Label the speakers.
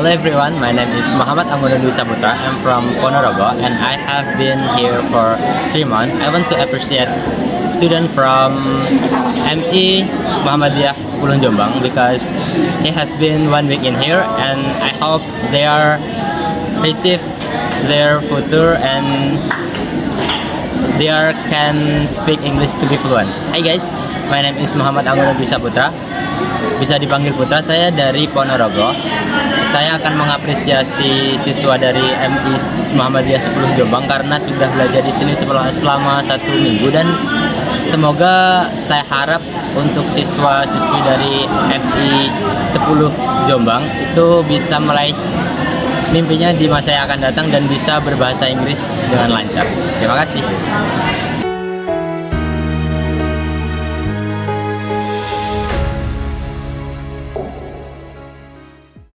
Speaker 1: Hello everyone, my name is Muhammad Anggono Dwi Saputra. I'm from Ponorogo and I have been here for 3 months. I want to appreciate student from MI Muhammadiyah 10 Jombang because he has been 1 week in here and I hope they are achieve their future and they are can speak English to be fluent. Hi guys, my name is Muhammad Anggono Dwi Saputra. Bisa dipanggil Putra, saya dari Ponorogo. Saya akan mengapresiasi siswa dari MI Muhammadiyah 10 Jombang karena sudah belajar di sini selama 1 minggu dan semoga saya harap untuk siswa-siswi dari MI 10 Jombang itu bisa meraih mimpinya di masa yang akan datang dan bisa berbahasa Inggris dengan lancar. Terima kasih.